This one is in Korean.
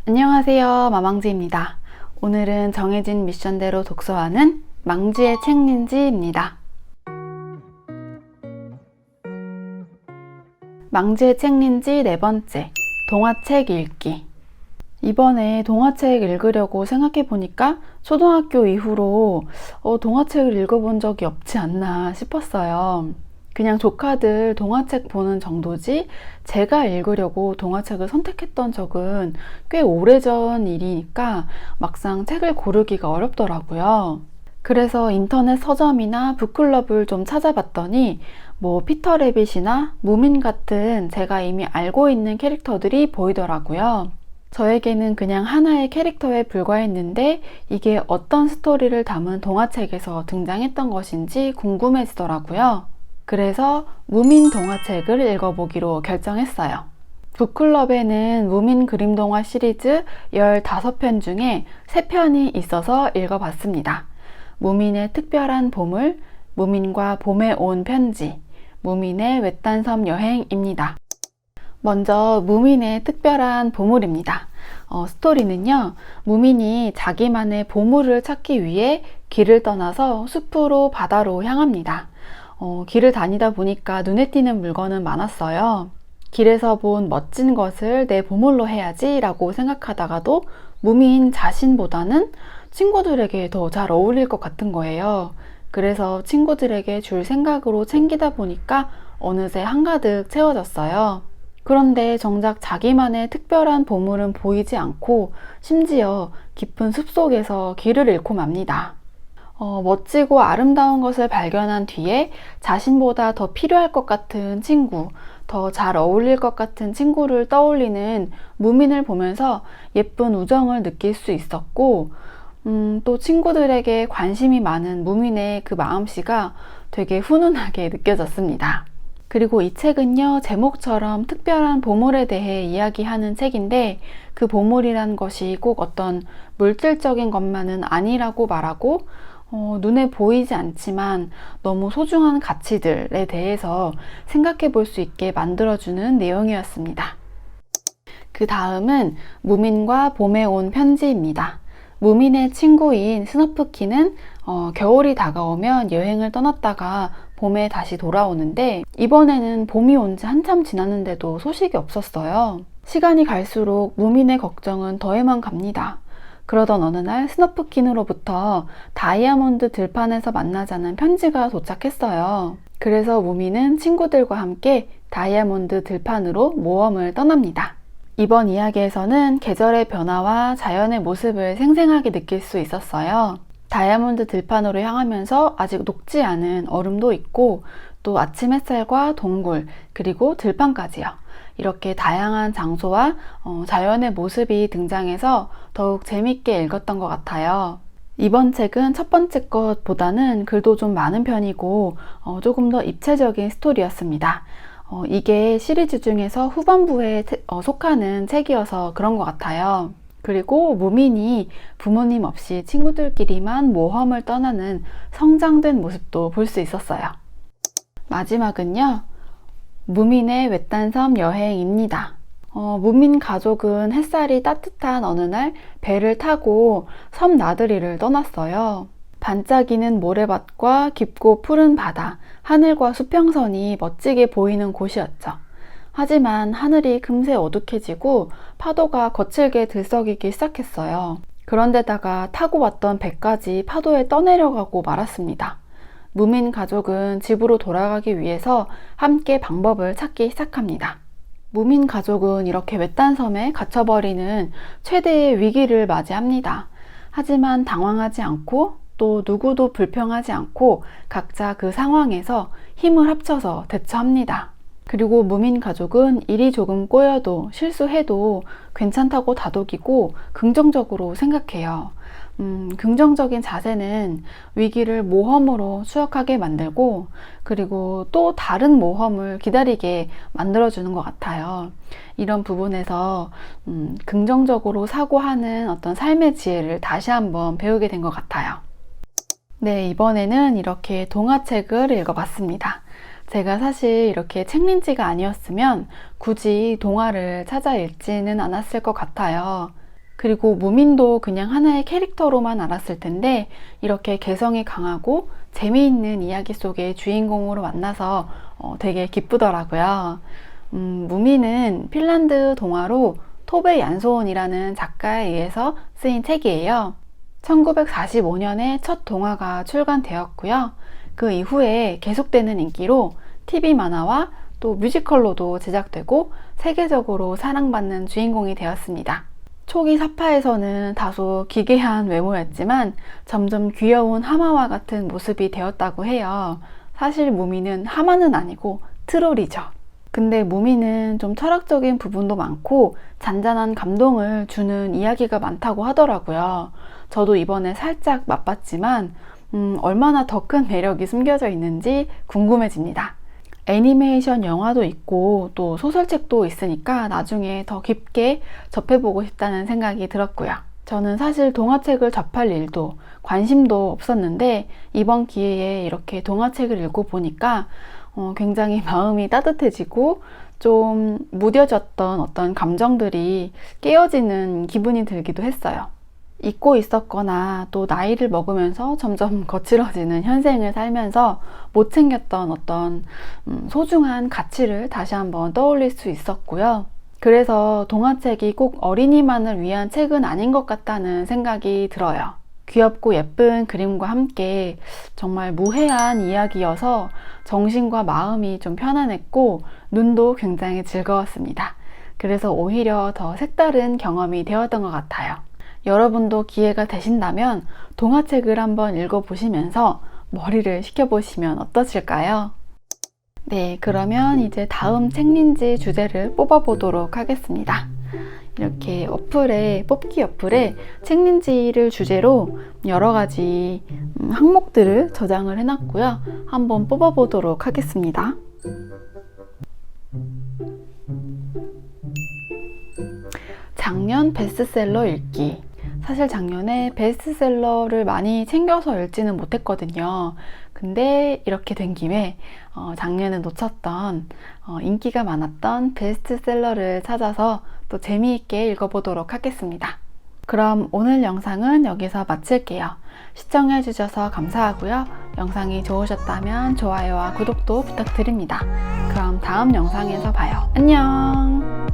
안녕하세요, 마망지입니다. 오늘은 정해진 미션대로 독서하는 망지의 책린지입니다. 망지의 책린지 네 번째, 동화책 읽기. 이번에 동화책 읽으려고 생각해보니까 초등학교 이후로 동화책을 읽어본 적이 없지 않나 싶었어요. 그냥 조카들 동화책 보는 정도지 제가 읽으려고 동화책을 선택했던 적은 꽤 오래전 일이니까 막상 책을 고르기가 어렵더라고요. 그래서 인터넷 서점이나 북클럽을 좀 찾아봤더니 피터 래빗이나 무민 같은 제가 이미 알고 있는 캐릭터들이 보이더라고요. 저에게는 그냥 하나의 캐릭터에 불과했는데 이게 어떤 스토리를 담은 동화책에서 등장했던 것인지 궁금해지더라고요. 그래서 무민 동화책을 읽어보기로 결정했어요. 북클럽에는 무민 그림동화 시리즈 15편 중에 3편이 있어서 읽어봤습니다. 무민의 특별한 보물, 무민과 봄에 온 편지, 무민의 외딴섬 여행입니다. 먼저 무민의 특별한 보물입니다. 스토리는요, 무민이 자기만의 보물을 찾기 위해 길을 떠나서 숲으로 바다로 향합니다. 길을 다니다 보니까 눈에 띄는 물건은 많았어요. 길에서 본 멋진 것을 내 보물로 해야지 라고 생각하다가도 무민 자신보다는 친구들에게 더 잘 어울릴 것 같은 거예요. 그래서 친구들에게 줄 생각으로 챙기다 보니까 어느새 한가득 채워졌어요. 그런데 정작 자기만의 특별한 보물은 보이지 않고 심지어 깊은 숲속에서 길을 잃고 맙니다. 멋지고 아름다운 것을 발견한 뒤에 자신보다 더 필요할 것 같은 친구, 더 잘 어울릴 것 같은 친구를 떠올리는 무민을 보면서 예쁜 우정을 느낄 수 있었고, 또 친구들에게 관심이 많은 무민의 그 마음씨가 되게 훈훈하게 느껴졌습니다. 그리고 이 책은요, 제목처럼 특별한 보물에 대해 이야기하는 책인데 그 보물이란 것이 꼭 어떤 물질적인 것만은 아니라고 말하고 눈에 보이지 않지만 너무 소중한 가치들에 대해서 생각해 볼 수 있게 만들어주는 내용이었습니다. 그 다음은 무민과 봄에 온 편지입니다. 무민의 친구인 스너프키는 겨울이 다가오면 여행을 떠났다가 봄에 다시 돌아오는데 이번에는 봄이 온 지 한참 지났는데도 소식이 없었어요. 시간이 갈수록 무민의 걱정은 더해만 갑니다. 그러던 어느 날 스너프킨으로부터 다이아몬드 들판에서 만나자는 편지가 도착했어요. 그래서 무민은 친구들과 함께 다이아몬드 들판으로 모험을 떠납니다. 이번 이야기에서는 계절의 변화와 자연의 모습을 생생하게 느낄 수 있었어요. 다이아몬드 들판으로 향하면서 아직 녹지 않은 얼음도 있고 또 아침 햇살과 동굴 그리고 들판까지요. 이렇게 다양한 장소와 자연의 모습이 등장해서 더욱 재밌게 읽었던 것 같아요. 이번 책은 첫 번째 것보다는 글도 좀 많은 편이고 조금 더 입체적인 스토리였습니다. 이게 시리즈 중에서 후반부에 속하는 책이어서 그런 것 같아요. 그리고 무민이 부모님 없이 친구들끼리만 모험을 떠나는 성장된 모습도 볼 수 있었어요. 마지막은요, 무민의 외딴섬 여행입니다. 무민 가족은 햇살이 따뜻한 어느 날 배를 타고 섬 나들이를 떠났어요. 반짝이는 모래밭과 깊고 푸른 바다, 하늘과 수평선이 멋지게 보이는 곳이었죠. 하지만 하늘이 금세 어둑해지고 파도가 거칠게 들썩이기 시작했어요. 그런데다가 타고 왔던 배까지 파도에 떠내려가고 말았습니다. 무민 가족은 집으로 돌아가기 위해서 함께 방법을 찾기 시작합니다. 무민 가족은 이렇게 외딴 섬에 갇혀버리는 최대의 위기를 맞이합니다. 하지만 당황하지 않고 또 누구도 불평하지 않고 각자 그 상황에서 힘을 합쳐서 대처합니다. 그리고 무민 가족은 일이 조금 꼬여도 실수해도 괜찮다고 다독이고 긍정적으로 생각해요. 긍정적인 자세는 위기를 모험으로 추억하게 만들고 그리고 또 다른 모험을 기다리게 만들어주는 것 같아요. 이런 부분에서 긍정적으로 사고하는 어떤 삶의 지혜를 다시 한번 배우게 된 것 같아요. 네, 이번에는 이렇게 동화책을 읽어봤습니다. 제가 사실 이렇게 책린지가 아니었으면 굳이 동화를 찾아 읽지는 않았을 것 같아요. 그리고 무민도 그냥 하나의 캐릭터로만 알았을 텐데 이렇게 개성이 강하고 재미있는 이야기 속의 주인공으로 만나서 되게 기쁘더라고요. 무민은 핀란드 동화로 토베 얀소온이라는 작가에 의해서 쓰인 책이에요. 1945년에 첫 동화가 출간되었고요. 그 이후에 계속되는 인기로 TV 만화와 또 뮤지컬로도 제작되고 세계적으로 사랑받는 주인공이 되었습니다. 초기 사파에서는 다소 기괴한 외모였지만 점점 귀여운 하마와 같은 모습이 되었다고 해요. 사실 무미는 하마는 아니고 트롤이죠. 근데 무미는 좀 철학적인 부분도 많고 잔잔한 감동을 주는 이야기가 많다고 하더라고요. 저도 이번에 살짝 맛봤지만 얼마나 더 큰 매력이 숨겨져 있는지 궁금해집니다. 애니메이션 영화도 있고 또 소설책도 있으니까 나중에 더 깊게 접해보고 싶다는 생각이 들었고요. 저는 사실 동화책을 접할 일도 관심도 없었는데 이번 기회에 이렇게 동화책을 읽어보니까 굉장히 마음이 따뜻해지고 좀 무뎌졌던 어떤 감정들이 깨어지는 기분이 들기도 했어요. 잊고 있었거나 또 나이를 먹으면서 점점 거칠어지는 현생을 살면서 못 챙겼던 어떤 소중한 가치를 다시 한번 떠올릴 수 있었고요. 그래서 동화책이 꼭 어린이만을 위한 책은 아닌 것 같다는 생각이 들어요. 귀엽고 예쁜 그림과 함께 정말 무해한 이야기여서 정신과 마음이 좀 편안했고 눈도 굉장히 즐거웠습니다. 그래서 오히려 더 색다른 경험이 되었던 것 같아요. 여러분도 기회가 되신다면 동화책을 한번 읽어보시면서 머리를 식혀보시면 어떠실까요? 네, 그러면 이제 다음 책린지 주제를 뽑아보도록 하겠습니다. 이렇게 뽑기 어플에 책린지를 주제로 여러 가지 항목들을 저장을 해놨고요. 한번 뽑아보도록 하겠습니다. 작년 베스트셀러 읽기. 사실 작년에 베스트셀러를 많이 챙겨서 읽지는 못했거든요. 근데 이렇게 된 김에 작년에 놓쳤던 인기가 많았던 베스트셀러를 찾아서 또 재미있게 읽어보도록 하겠습니다. 그럼 오늘 영상은 여기서 마칠게요. 시청해주셔서 감사하고요. 영상이 좋으셨다면 좋아요와 구독도 부탁드립니다. 그럼 다음 영상에서 봐요. 안녕!